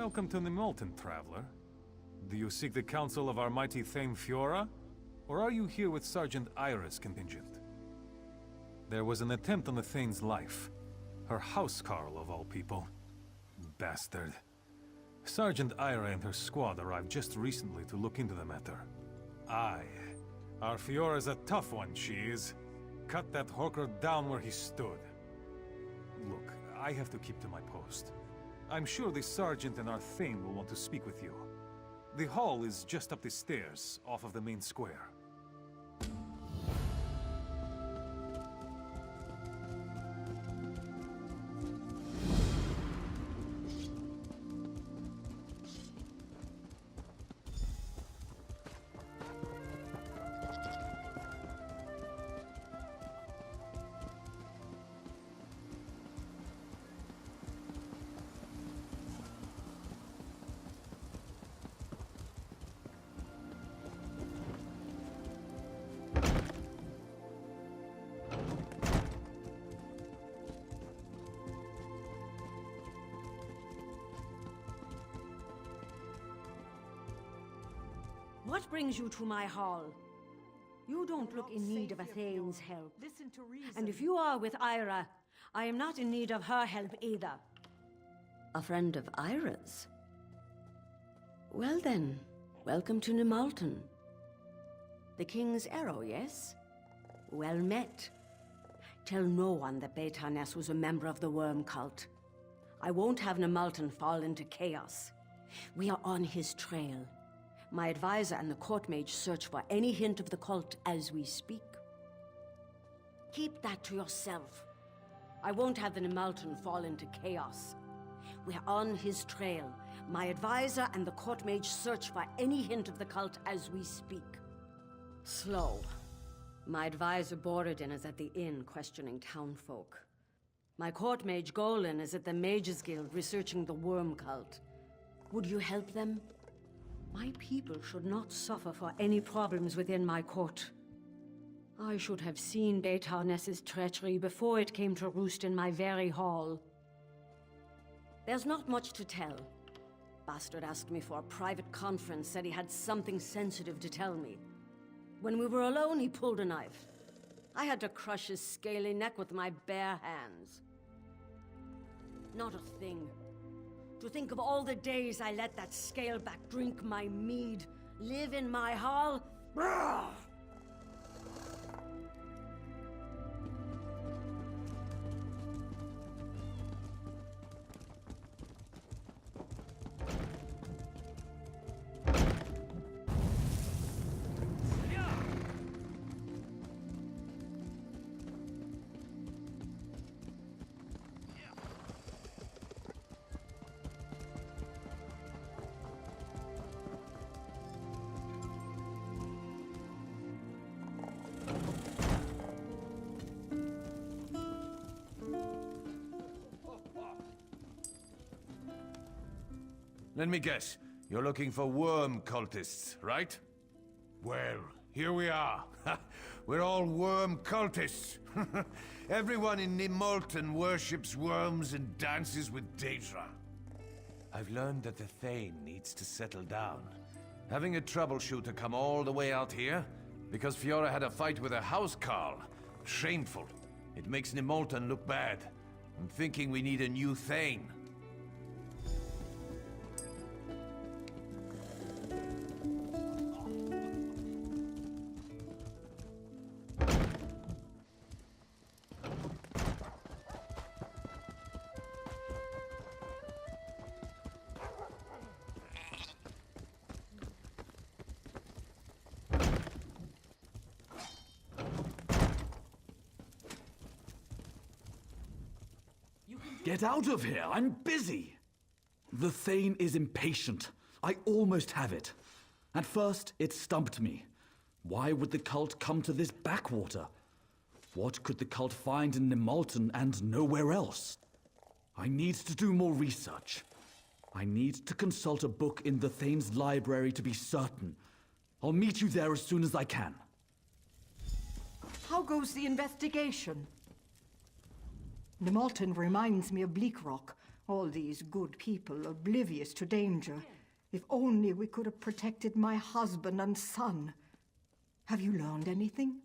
Welcome to Nimolton, traveler. Do you seek the counsel of our mighty Thane Fiora? Or are you here with Sergeant Ira's contingent? There was an attempt on the Thane's life. Her housecarl, of all people. Bastard. Sergeant Ira and her squad arrived just recently to look into the matter. Aye. Our Fiora's a tough one, she is. Cut that hawker down where he stood. Look, I have to keep to my post. I'm sure the sergeant and our Thane will want to speak with you. The hall is just up the stairs, off of the main square. What brings you to my hall? You don't look in need of a Thane's help. Listen to reason. And if you are with Ira, I am not in need of her help either. A friend of Ira's? Well then, welcome to Nimolton. The King's Arrow, yes? Well met. Tell no one that Beta was a member of the Worm Cult. I won't have Nimolton fall into chaos. We are on his trail. My advisor and the court mage search for any hint of the cult as we speak. Keep that to yourself. I won't have the Nimolton fall into chaos. We're on his trail. My advisor and the court mage search for any hint of the cult as we speak. Slow. My advisor Borodin is at the inn questioning townfolk. My court mage Golan is at the Mages Guild researching the worm cult. Would you help them? My people should not suffer for any problems within my court. I should have seen Beta-Ness's treachery before it came to roost in my very hall. There's not much to tell. Bastard asked me for a private conference, said he had something sensitive to tell me. When we were alone, he pulled a knife. I had to crush his scaly neck with my bare hands. Not a thing. To think of all the days I let that scaleback drink my mead, live in my hall. Brrr! Let me guess. You're looking for worm cultists, right? Well, here we are. We're all worm cultists. Everyone in Nimolton worships worms and dances with Daedra. I've learned that the Thane needs to settle down. Having a troubleshooter come all the way out here because Fiora had a fight with a housecarl. Shameful. It makes Nimolton look bad. I'm thinking we need a new Thane. Get out of here! I'm busy! The Thane is impatient. I almost have it. At first, it stumped me. Why would the cult come to this backwater? What could the cult find in Nimolton and nowhere else? I need to do more research. I need to consult a book in the Thane's library to be certain. I'll meet you there as soon as I can. How goes the investigation? Nimolton reminds me of Bleak Rock, All these good people oblivious to danger. If only we could have protected my husband and son. Have you learned anything?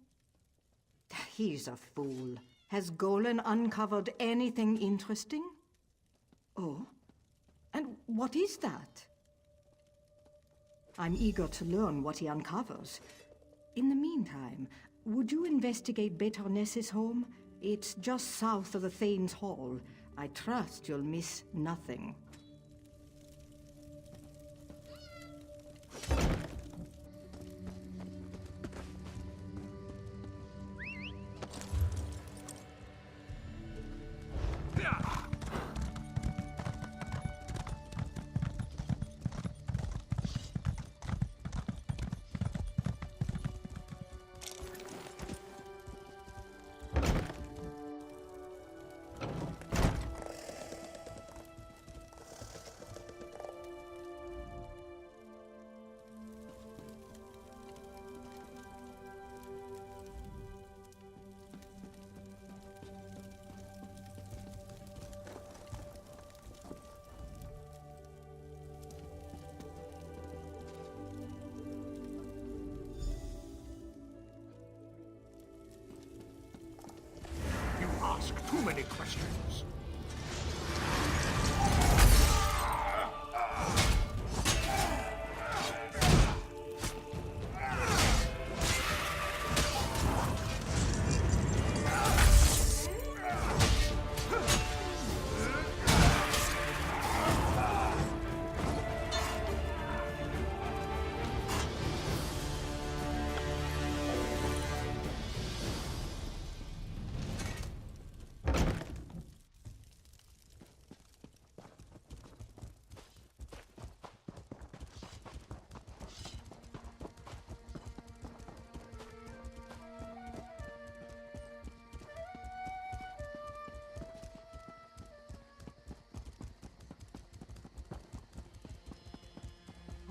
He's a fool. Has Golan uncovered anything interesting? Oh? And what is that? I'm eager to learn what he uncovers. In the meantime, would you investigate Betorness's home? It's just south of the Thane's Hall. I trust you'll miss nothing. Ask too many questions.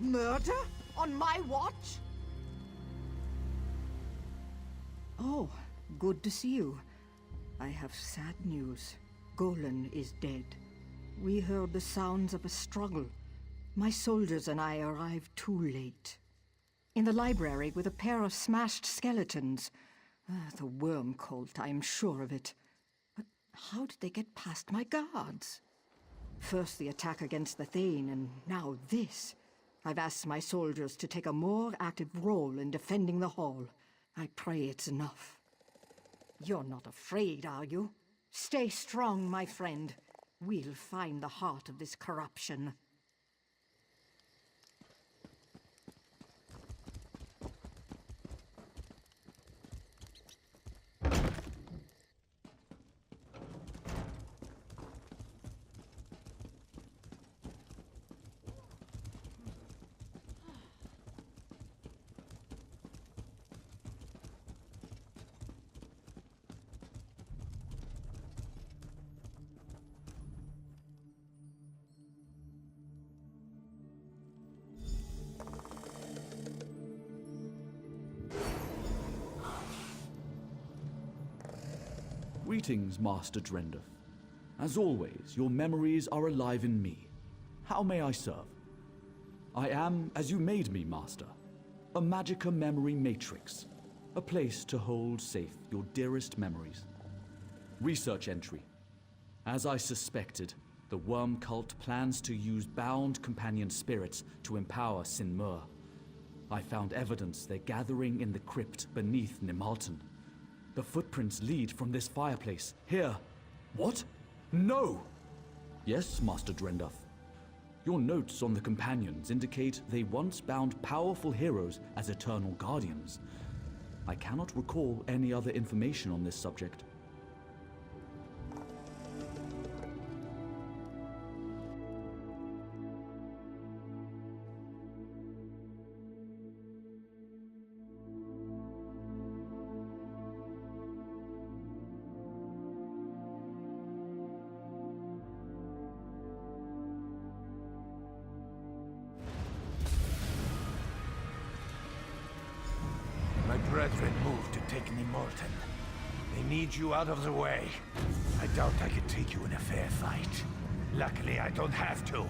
Murder? On my watch? Oh, good to see you. I have sad news. Golan is dead. We heard the sounds of a struggle. My soldiers and I arrived too late. In the library with a pair of smashed skeletons. The worm cult, I am sure of it. But how did they get past my guards? First the attack against the Thane, and now this. I've asked my soldiers to take a more active role in defending the hall. I pray it's enough. You're not afraid, are you? Stay strong, my friend. We'll find the heart of this corruption. Greetings, Master Drendorf. As always, your memories are alive in me. How may I serve? I am, as you made me, Master, a Magicka memory matrix, a place to hold safe your dearest memories. Research entry. As I suspected, the worm cult plans to use bound companion spirits to empower Sinmur. I found evidence they're gathering in the crypt beneath Nimalton. The footprints lead from this fireplace. Here. What? No! Yes, Master Drendorf. Your notes on the companions indicate they once bound powerful heroes as eternal guardians. I cannot recall any other information on this subject. My brethren moved to take Nimalton. They need you out of the way. I doubt I could take you in a fair fight. Luckily, I don't have to.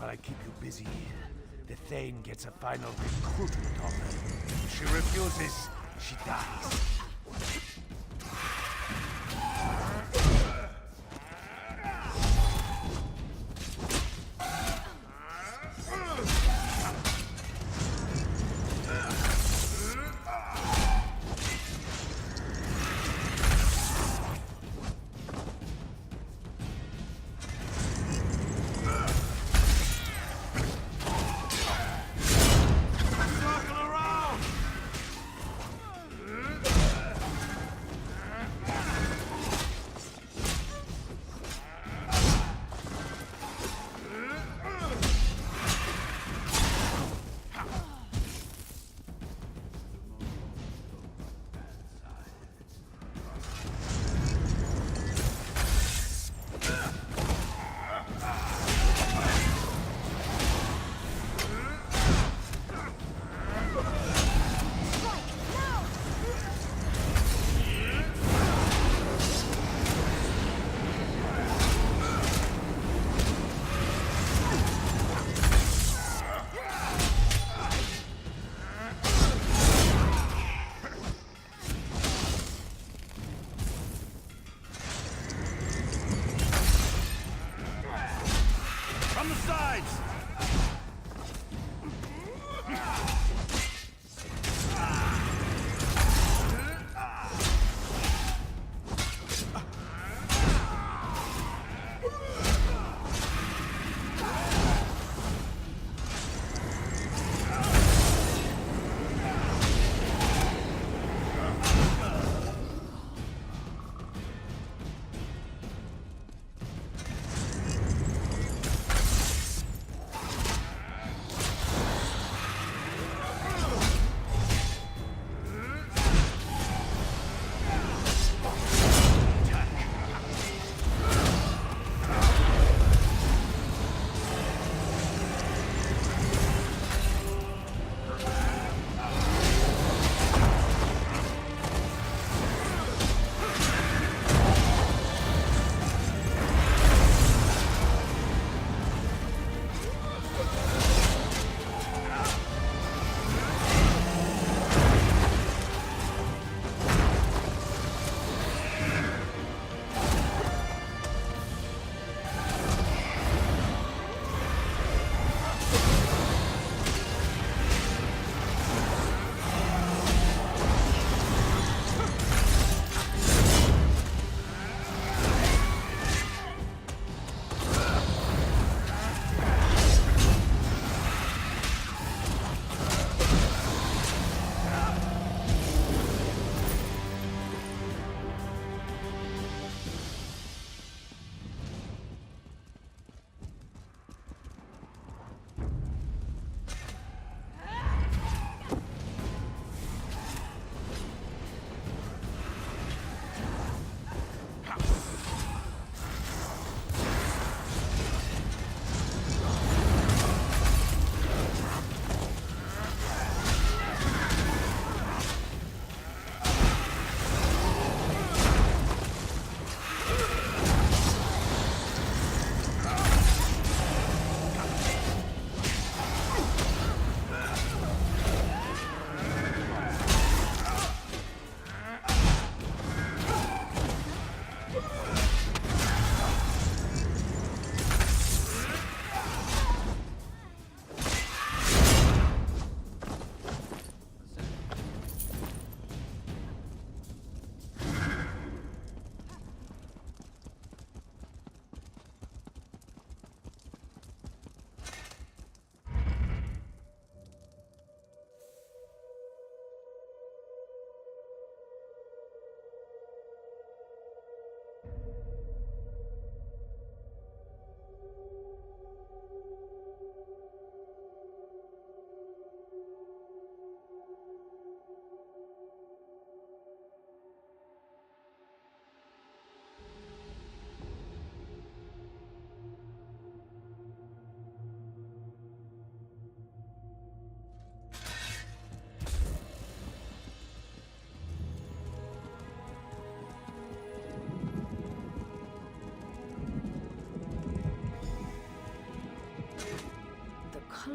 I keep you busy, the Thane gets a final recruitment offer. If she refuses, she dies. Circle around!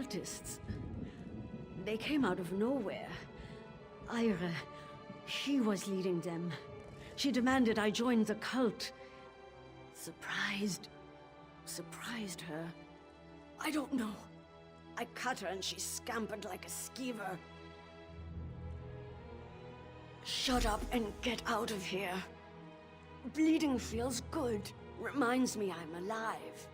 cultists. They came out of nowhere. Ira, she was leading them. She demanded I join the cult. Surprised her. I don't know. I cut her and she scampered like a skeever. Shut up and get out of here. Bleeding feels good. Reminds me I'm alive.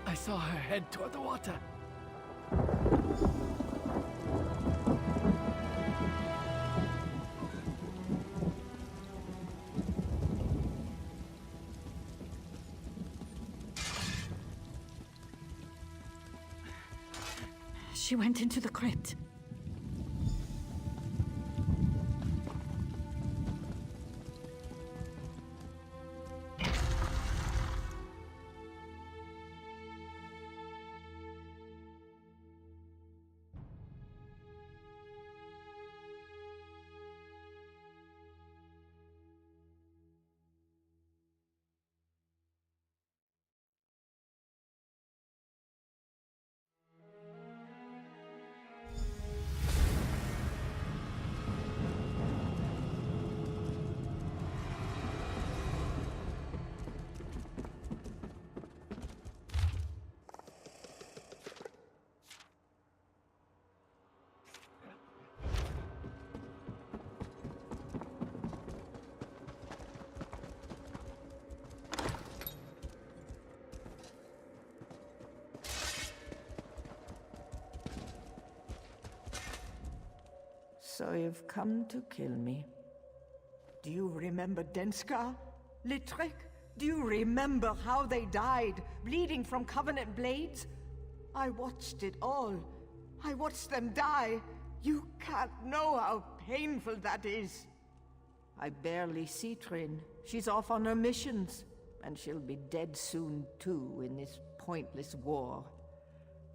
I saw her head toward the water. She went into the crypt. So you've come to kill me. Do you remember Denskar? Litrek? Do you remember how they died, bleeding from Covenant blades? I watched it all. I watched them die. You can't know how painful that is. I barely see Trin. She's off on her missions. And she'll be dead soon, too, in this pointless war.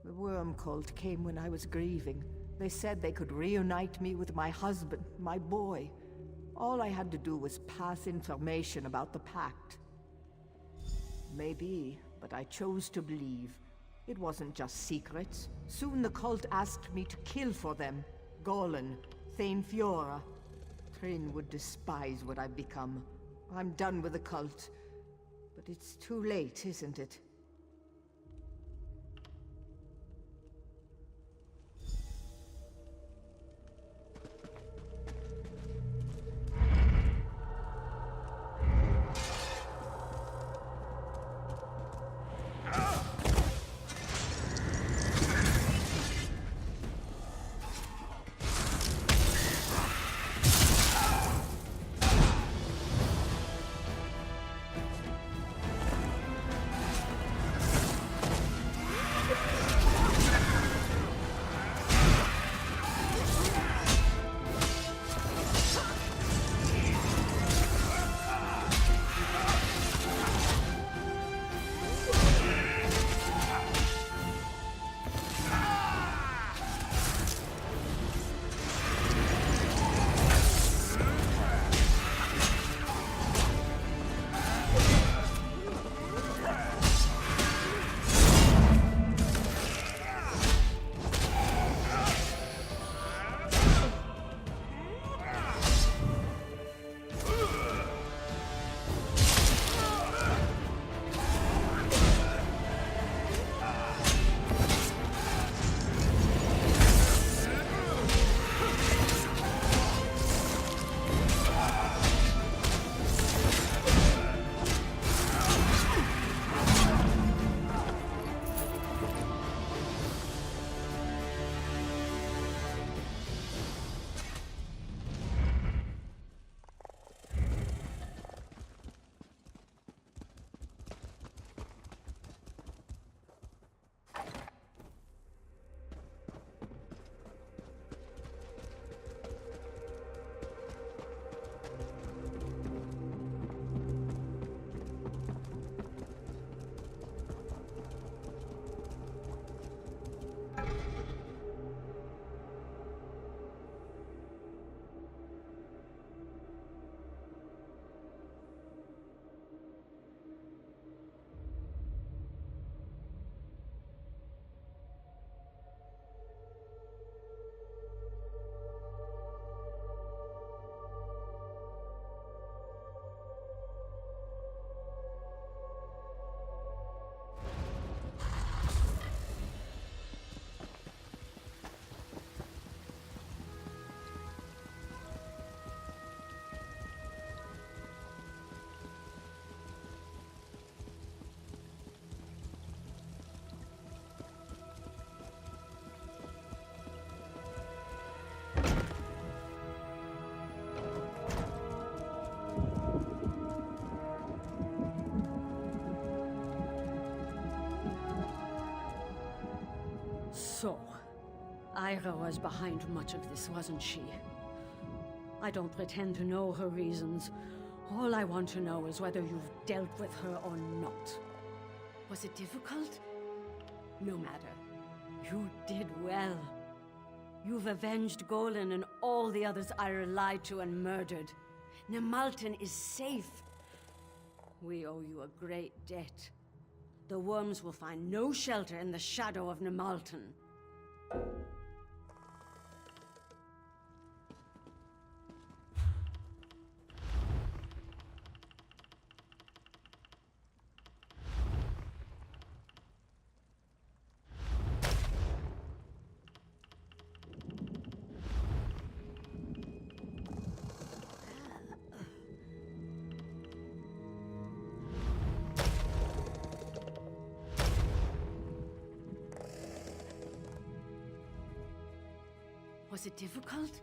The worm cult came when I was grieving. They said they could reunite me with my husband, my boy. All I had to do was pass information about the pact. Maybe, but I chose to believe. It wasn't just secrets. Soon the cult asked me to kill for them. Golan, Thane Fiora. Trin would despise what I've become. I'm done with the cult. But it's too late, isn't it? Ira was behind much of this, wasn't she? I don't pretend to know her reasons. All I want to know is whether you've dealt with her or not. Was it difficult? No matter. You did well. You've avenged Golan and all the others Ira lied to and murdered. Nemalton is safe. We owe you a great debt. The worms will find no shelter in the shadow of Nemalton. Was it difficult?